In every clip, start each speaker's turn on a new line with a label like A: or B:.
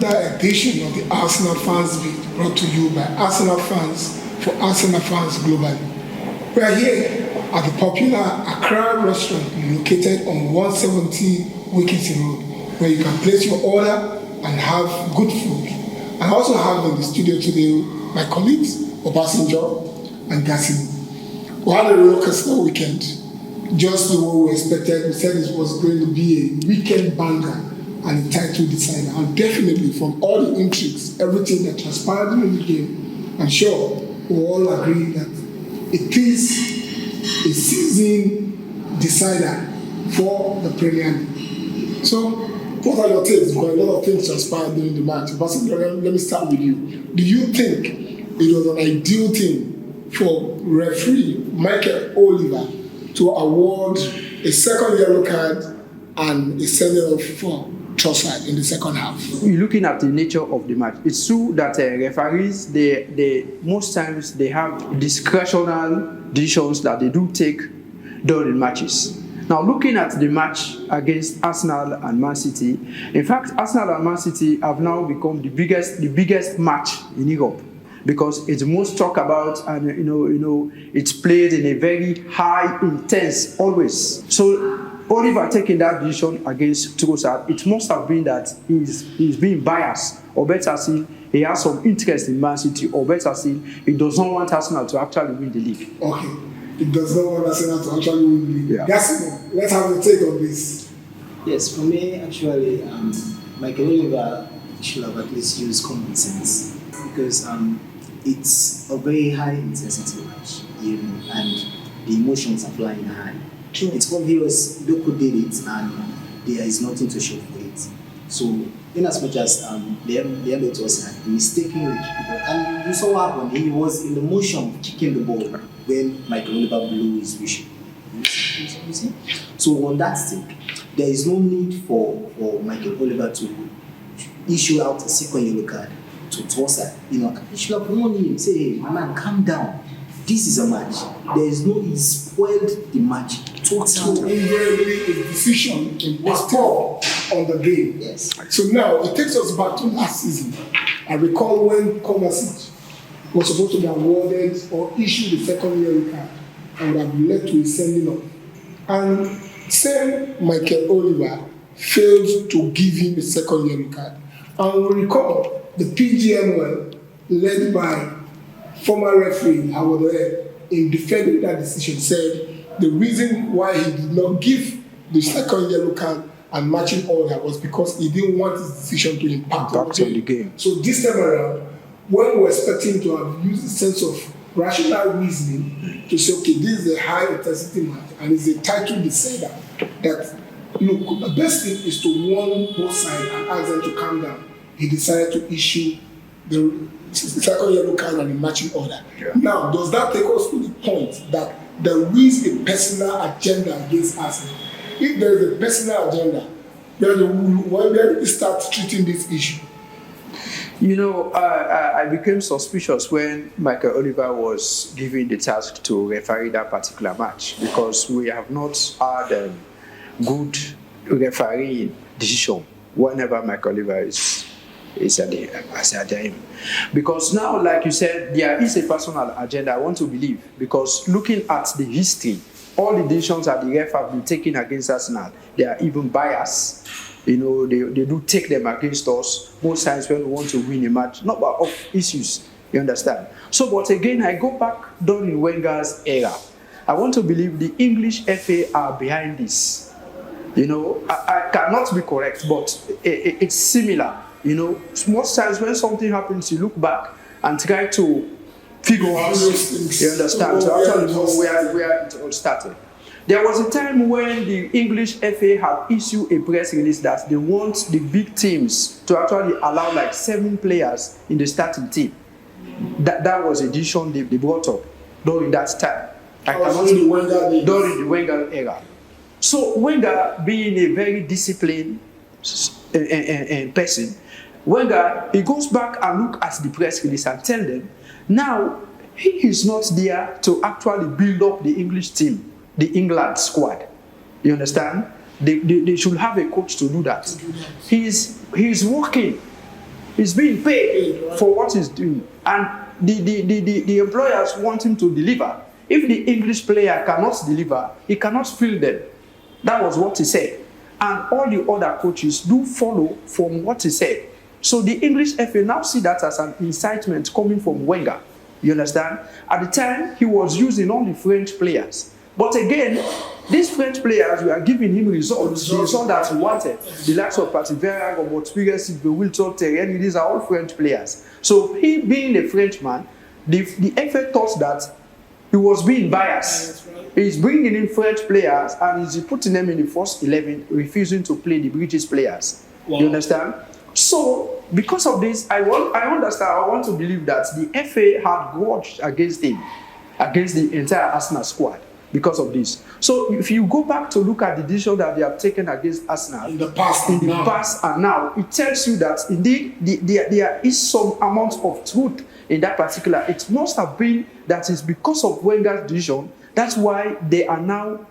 A: another edition of the Arsenal Fans Beat brought to you by Arsenal fans for Arsenal fans globally. We are here at the popular Accra restaurant located on 170 Wikiti Road, where you can place your order and have good food. I also have in the studio today my colleagues, Obasanjo and Gassi. We had a roller coaster weekend, just the way we expected. We said it was going to be a weekend banger and a title decider. And definitely, from all the intrigues, everything that transpired in the game, I'm sure we all agree that it is a season decider for the Premier League. So, what are your takes? Because a lot of things transpired during the match. Let me start with you. Do you think it was an ideal thing for referee Michael Oliver to award a second yellow card and a send-off for Trossard in the second half?
B: Looking at the nature of the match, it's true that referees, they most times they have discretional decisions that they do take during matches. Now, looking at the match against Arsenal and Man City, in fact, Arsenal and Man City have now become the biggest match in Europe, because it's most talked about, and it's played in a very high, intense always. So Oliver taking that decision against Trossard, it must have been that he's being biased, or better still, he has some interest in Man City, or better still, he does not want Arsenal to actually win the league.
A: Okay, he does not want Arsenal to actually win the league.
B: Yeah.
A: Gassi, let's have a take on this.
C: Yes, for me, actually, Michael Oliver should have at least used common sense, because it's a very high intensity match, and the emotions are flying high.
A: True.
C: It's obvious Doku did it, and there is nothing to show for it. So, in as much as Leandro Trossard mistakenly kicked the ball, and you saw what happened, he was in the motion of kicking the ball when Michael Oliver blew his whistle. You see? So, on that stick, there is no need for Michael Oliver to issue out a second yellow card to Trossard. He should have warned him, say, hey, my man, calm down. This is a match. There is no, he spoiled the match.
A: So invariably, a decision was poor on the game.
C: Yes.
A: So now it takes us back to last season. I recall when Kovacic was supposed to be awarded or issued the second yellow card and would have led to a sending off. And same Michael Oliver failed to give him a second yellow card. And we recall the PGMOL led by former referee Howard Oeh, in defending that decision, said the reason why he did not give the second yellow card and matching order was because he didn't want his decision to impact on the game. So this time around, when we were expecting to have used a sense of rational reasoning to say, okay, this is a high intensity match and it's a title decider, that look, the best thing is to warn both sides and ask them to calm down. He decided to issue the second yellow card and a matching order. Yeah. Now, does that take us to the point that there is a personal agenda against Arsenal? If there is a personal agenda, then when do we start treating this issue?
B: I became suspicious when Michael Oliver was given the task to referee that particular match, because we have not had a good refereeing decision whenever Michael Oliver is at the aim. Because now, like you said, there is a personal agenda, I want to believe, because looking at the history, all the decisions that the ref have been taking against Arsenal, they are even biased. They do take them against us most times when we want to win a match, not of issues, you understand? So, but again, I go back during Wenger's era. I want to believe the English FA are behind this. I cannot be correct, but it's similar. Most times when something happens, you look back and try to figure out, you understand, to actually know where it all started. There was a time when the English FA had issued a press release that they want the big teams to actually allow like 7 players in the starting team. That was a decision they brought up during that time. During the Wenger era. So Wenger, being a very disciplined person, Wenger, he goes back and look at the press release and tell them, now he is not there to actually build up the English team, the England squad. You understand? They should have a coach to do that. He's working He's being paid
A: Paid, right.
B: for what he's doing. And the employers want him to deliver. If the English player cannot deliver, he cannot field them. That was what he said. And all the other coaches do follow from what he said. So the English FA now see that as an incitement coming from Wenger. You understand? At the time, he was using all the French players. But again, these French players were giving him results. The result that he wanted. The likes of Pativera, Robert Pires, Wilton, Terreni, these are all French players. So he being a Frenchman, the FA thought that he was being biased. He's bringing in French players and he's putting them in the first 11, refusing to play the British players.
A: Wow.
B: You understand? So, because of this, I want to believe that the FA had grudge against him, against the entire Arsenal squad, because of this. So, if you go back to look at the decision that they have taken against Arsenal
A: In the past
B: and now, it tells you that indeed there is some amount of truth in that particular. It must have been that it's because of Wenger's decision. That's why they are now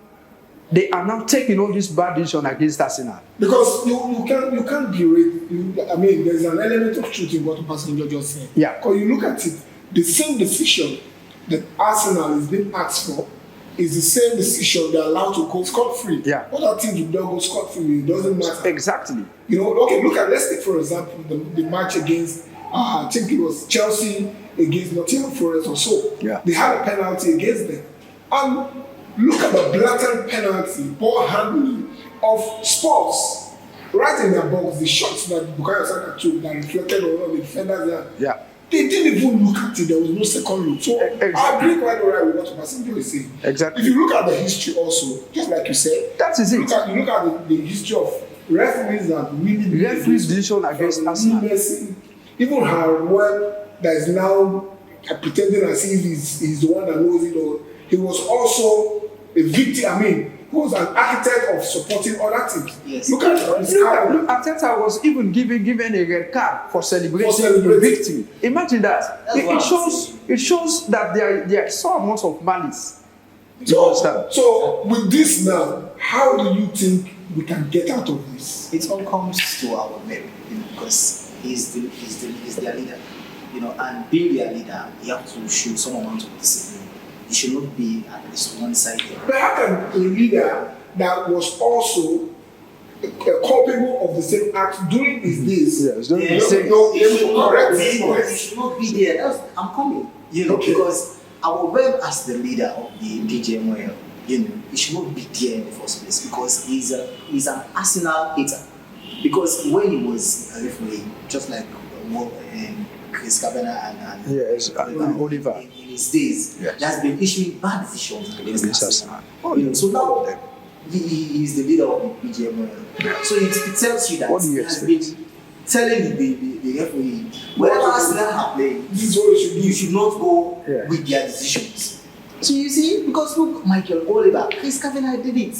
B: taking all this bad decision against Arsenal.
A: Because you can't berate. I mean, there's an element of truth in what Pastor just said.
B: Yeah.
A: Because you look at it, the same decision that Arsenal is being asked for is the same decision they're allowed to go scot-free.
B: Yeah.
A: Other teams will not go scot-free. It doesn't matter.
B: Exactly.
A: You know, okay, let's take for example the match against, I think it was Chelsea against Nottingham Forest or so.
B: Yeah.
A: They had a penalty against them. And look at the blatant penalty, ball handling of Spurs. Right in their box, the shots that Bukayo Saka took that reflected on one of the defenders there.
B: Yeah.
A: They didn't even look at it. There was no second look. So
B: Exactly.
A: I agree quite all right with what Obasanjo is saying.
B: Exactly.
A: If you look at the history also, just like you said,
B: That is it.
A: you look at the history of referees that really
B: Referees' decision against Arsenal.
A: Even Harwell that is now pretending as if he's the one that knows it all. He was also a victim. I mean, he was an architect of supporting other teams.
C: Yes.
A: Look at his career.
B: Look, Arteta was even given a red card for celebrating the
A: celebrating.
B: victory. Imagine that.
C: That's what I'm
B: It shows that there is some amount of malice. You understand?
A: So with this now, how do you think we can get out of this?
C: It all comes to our men, because he's their leader, and being their leader, you have to show some amount of discipline. You should not be at least one-sided.
A: But how can a leader that was also culpable of the same act during his days?
B: Yeah, it's not the
C: Yeah.
B: same.
A: No,
C: You should not
A: correct.
C: be-
A: Correct.
C: you should not be there. I'm coming.
A: Okay.
C: Because our web as the leader of the DJML, he should not be there in the first place, because he's an Arsenal hater. Because when he was a referee, just like Chris Kavanagh and
B: Yes, Oliver.
C: in his days,
B: Yes.
C: he has been issuing bad decisions against
B: Against
C: Arsenal.
B: Arsenal.
C: So now he is the leader of the PGML. So it tells you that
B: What do you
C: he has
B: expect?
C: been telling the referee, whenever Arsenal are playing,
A: This is what you should do.
C: you should not go
B: Yeah.
C: with their decisions. So you see, because look, Michael Oliver, Chris Kavanagh did it.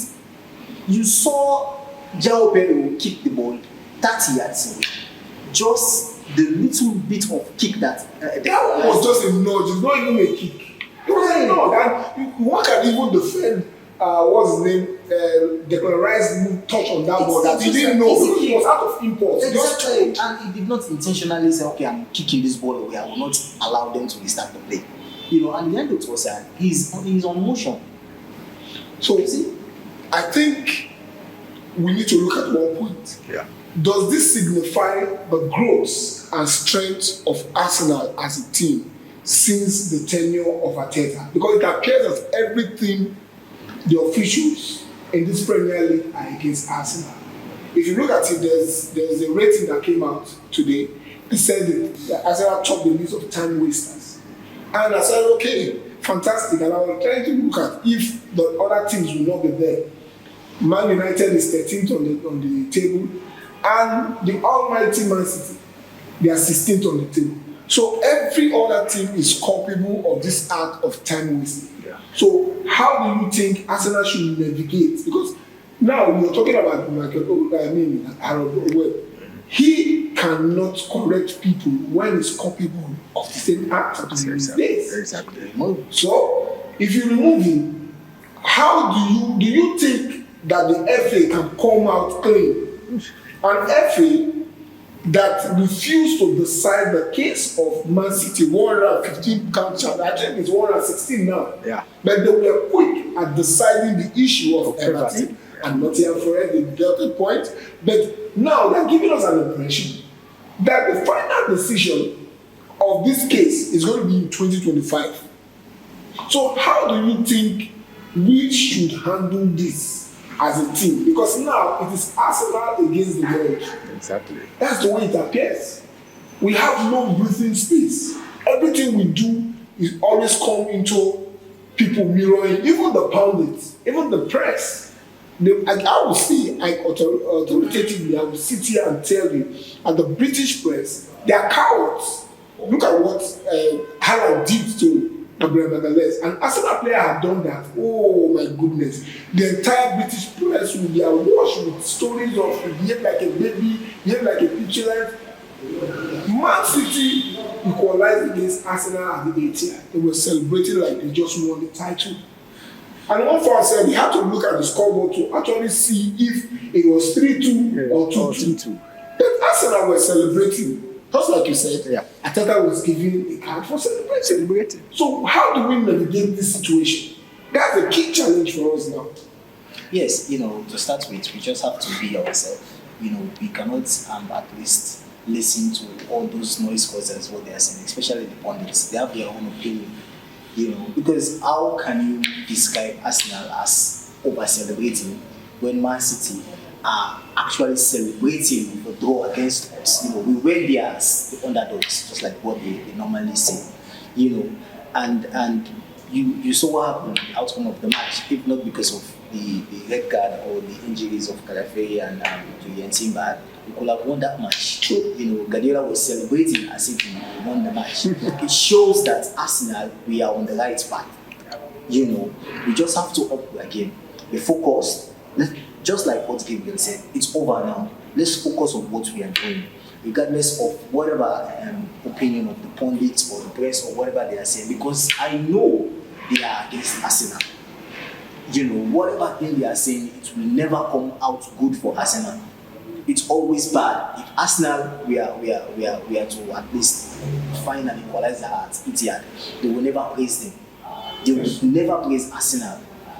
C: You saw João Pedro kick the ball 30 yards away. Just the little bit of kick that
A: That was just a nudge. It's not even a kick. It was a nudge. And one can even defend, what's his name, Declan Rice touch on that ball that he didn't know because it was out of impulse. He just
C: Exactly.
A: tried.
C: And he did not intentionally say, okay, I'm kicking this ball away, I will not allow them to restart the play. And the end it was he's on motion.
A: So
C: You see?
A: I think we need to look at one point.
B: Yeah.
A: Does this signify the growth and strength of Arsenal as a team since the tenure of Arteta? Because it appears as everything the officials in this Premier League are against Arsenal. If you look at it, there's a rating that came out today. It said that Arsenal topped the list of time wasters. And I said, okay, fantastic. And I was trying to look at if the other teams will not be there. Man United is 13th on the table, and the almighty Man City, they are 16th on the table. So every other team is culpable of this act of time wasting.
B: Yeah.
A: So how do you think Arsenal should navigate? Because now you're talking about Harold Webb. He cannot correct people when he's culpable of the same act of his days.
B: Exactly.
A: So if you remove him, how do you think that the FA can come out clean? And FA that refused to decide the case of Man City, 115 count charge. I think it's 116 now.
B: Yeah.
A: But they were quick at deciding the issue of Everton and Nottingham Forest. They dealt a point. But now they're giving us an impression that the final decision of this case is going to be in 2025. So how do you think we should handle this as a team? Because now it is Arsenal against the world.
B: Exactly.
A: That's the way it appears. We have no breathing space. Everything we do is always come into people mirroring, even the pundits, even the press. I will say, authoritatively, I will sit here and tell you, and the British press, they are cowards. Look at what Haaland did to Gabriel Magalhaes. An Arsenal player had done that. Oh my goodness. The entire British press will be awash with stories of behave like a baby, behave like a petulant. Man City equalized against Arsenal at the 18th. They were celebrating like they just won the title. And one for us said we had to look at the scoreboard to actually see if it was 3-2 or 2-2. But Arsenal were celebrating. Just like you said, Arteta was giving a card for celebrating. So how do we navigate this situation? That's a key challenge for us now.
C: Yes, to start with, we just have to be ourselves. We cannot at least listen to all those noise causers, what they are saying, especially the pundits. They have their own opinion. Because how can you describe Arsenal as over-celebrating when Man City are actually celebrating the draw against us? We went there as the underdogs, just like what they normally say. And you saw what happened, the outcome of the match, if not because of the red card or the injuries of Calafé and Julian Timber, we could have won that match. Guardiola was celebrating as if he won the match. It shows that Arsenal, we are on the right path. We just have to up again. Be focused. Just like what Gabriel said, it's over now. Let's focus on what we are doing, regardless of whatever opinion of the pundits or the press or whatever they are saying, because I know they are against Arsenal. Whatever thing they are saying, it will never come out good for Arsenal. It's always bad. If Arsenal we are to at least find an equalizer at Etihad, they will never praise them. They will never praise Arsenal.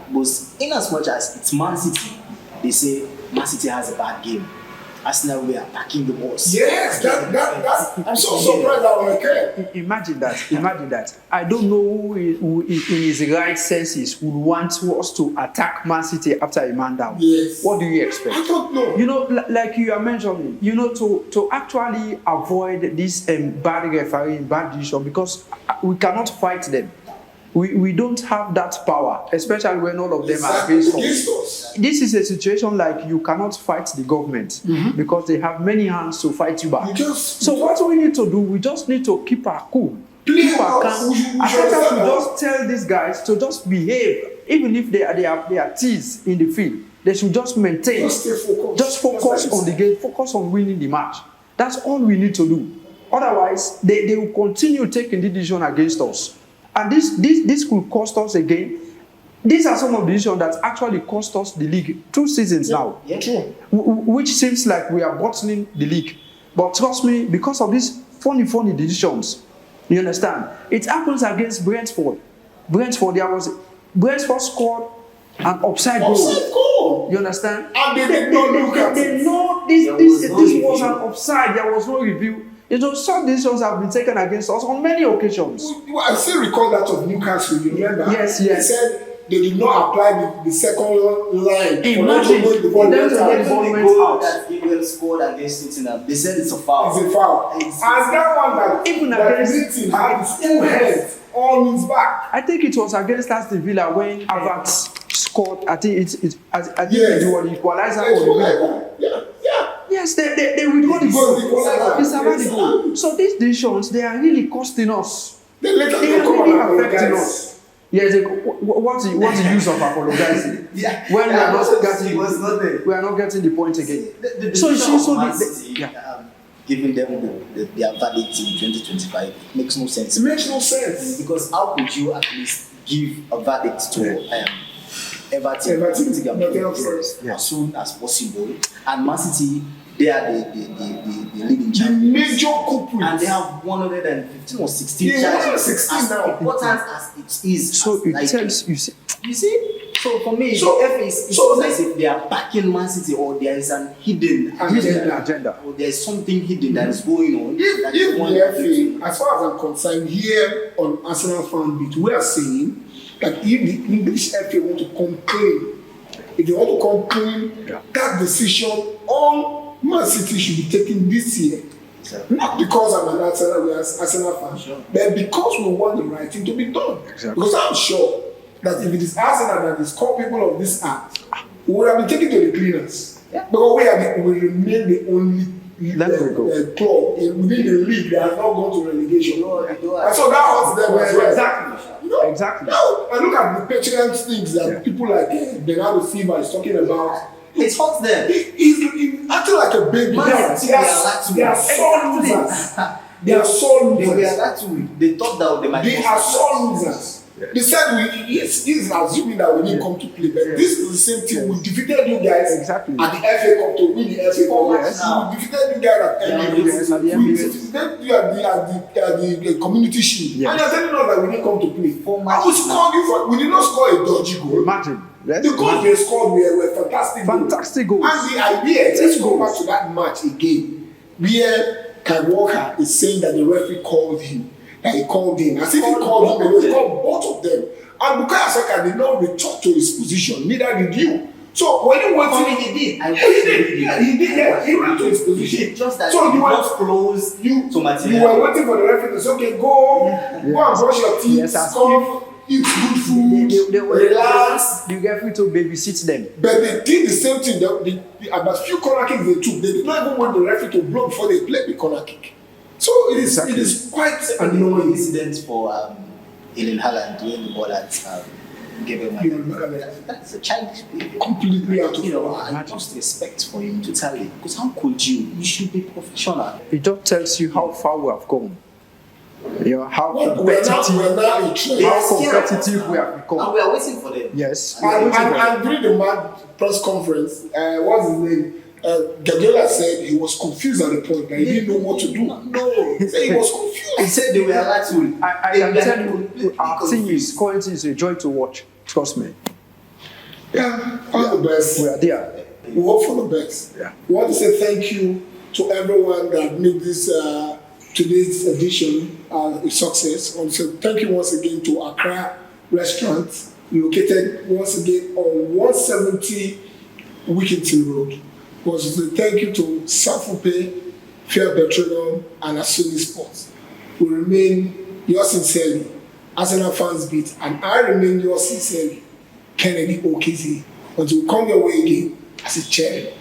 C: Because in as much as it's Man City, they say Man City has a bad game. Arsenal we are attacking the boss.
A: Yes, that's I'm so surprised that one came.
B: Imagine that. I don't know who in his right senses would want us to attack Man City after a man down.
A: Yes.
B: What do you expect?
A: I don't know.
B: Like you are mentioning, to actually avoid this bad refereeing, bad decision, because we cannot fight them. We don't have that power, especially when all of them are against us. This is a situation like you cannot fight the government because they have many hands to fight you back. So what we need to do, we just need to keep our cool. Keep our calm. Arteta should just tell these guys to just behave, even if they are thieves in the field. They should just maintain. Just focus on the game, focus on winning the match. That's all we need to do. Otherwise, they will continue taking the decision against us. And this could cost us again. These are some of the decisions that actually cost us the league 2 seasons now.
C: Yeah, true.
B: Which seems like we are bottling the league. But trust me, because of these funny decisions, you understand? It happens against Brentford. Brentford scored an offside goal. You understand?
A: And they did not look at it.
B: They know this was an offside. There was no review. Some decisions have been taken against us on many occasions.
A: I still recall that of Newcastle, you remember?
B: Yes.
A: They said they did not apply the second line.
B: Imagine
A: for them to
B: the ball went out.
C: That Gabriel scored against Tottenham. They said it's a foul.
A: It's a foul. And that one that
B: even
A: against Britain had his two heads on his back.
B: I think it was against Aston Villa when Havertz scored. I think it was the equalizer or the winner.
A: Yeah.
B: Yes, they withdraw the goal. It's about the goal. So these decisions, they are really costing us.
A: They are
B: really affecting us. Yes, what's the use of apologizing? When we are not getting the point again.
C: Giving them their verdict in 2025 makes no sense.
A: It makes no sense.
C: Because how could you at least give a verdict to Everton as soon as possible, and Man City, They are the leading
A: The
C: champions.
A: major culprit.
C: And they have 115 or 16
A: Yeah,
C: charges.
A: 116
C: as
A: now.
C: important as it is.
B: So
C: as
B: it
C: like,
B: tells you see.
C: You see? So for me,
A: So-
C: the FA is
A: so
C: as if they are backing Man City or there is an hidden
B: agenda.
C: or there is something hidden that is going on. that
A: If
C: they want
A: the
C: to-
A: FA, as far as I'm concerned, here on Arsenal Fan Beat, we are saying that if the English FA want to come clean, if they want to come clean, that decision on Man City should be taken this year.
C: Exactly.
A: Not because I'm an Arsenal fan,
C: Sure.
A: but because we want the right thing to be done.
B: Exactly.
A: Because I'm sure that if it is Arsenal that is culpable of this act, we would have been taken to the cleaners.
C: Yeah.
A: Because we remain the only
B: Let me go.
A: club within the league that has not gone to relegation.
C: No, they don't.
A: And so that hurts them as well.
B: Exactly.
A: You know?
B: Exactly.
A: Now, and look at the petulant things that
B: Yeah.
A: people like Bernardo Silva is talking about.
C: It hurts them.
A: He's acting like a baby.
C: Man City,
A: They are sore losers. They are sore
C: They were
A: losers.
C: that way. They thought that they might.
A: They are sore losers. They said he's assuming that we didn't come to play, but this is the same thing. We defeated you guys
B: Exactly.
A: at the FA Cup to win the FA Cup.
C: Yes.
A: We defeated you guys at Emirates.
B: Yes, at the
A: We
B: Emirates.
A: defeated you at the Community Shield.
B: Yes.
A: And you're telling us that we didn't come to play.
C: For
A: And we
C: matches
A: scored you for. We did not score a dodgy goal.
B: Imagine. Yes.
A: The goals they scored were fantastic.
B: Fantastic goals.
A: And the idea, let's go back to that match again, where Kyle Walker is saying that the referee called him, that he called him. As if he called him, and he called both of them. And Bukayo Saka did not return to his position, neither did you. So when you went
C: I mean,
A: in,
C: he did. I
A: he did. Yeah, he did. Yeah, he ran to his position.
C: Just that
A: So
C: he
A: you were
C: was close
A: you
C: to Martinelli.
A: You were waiting for the referee to say, okay, go and brush your teeth,
B: Yes, as
A: come, eat good food, relax.
B: You get free to babysit them.
A: But they did the same thing. About few corner kicks they took, they did not even want the referee to blow before they played the corner kick. So it is quite
C: Annoying
A: annoying.
C: incident for Erling Haaland doing the ball at Gabriel
A: Gabriel
C: That's a childish behavior.
A: Completely out of
C: You know,
A: order.
C: I lost respect for him totally. Because how could you? You should be professional.
B: It just tells you how far we have gone. You know, how
A: We're
B: competitive,
A: now in trend.
B: how competitive we have
C: And
B: become.
C: we are waiting for them.
B: Yes.
A: And during the mad press conference, what's his name? Guardiola said he was confused at the point that he didn't know what to do. No, he said he was confused.
C: He said they were allowed to.
B: I can tell you, our team is currently a joy to watch. Trust me.
A: Yeah, all the best.
B: We are there.
A: We hope for the best.
B: Yeah.
A: We want to say thank you to everyone that made this today's edition a success. Also, thank you once again to Accra Restaurant, located once again on 170 Wikington Road. Was to say thank you to Safupe, Fair Petroleum, and Asuni Sports. We remain yours sincerely, Arsenal Fans Beat, and I remain yours sincerely, Kennedy Okizi. Until we come your way again as a chair.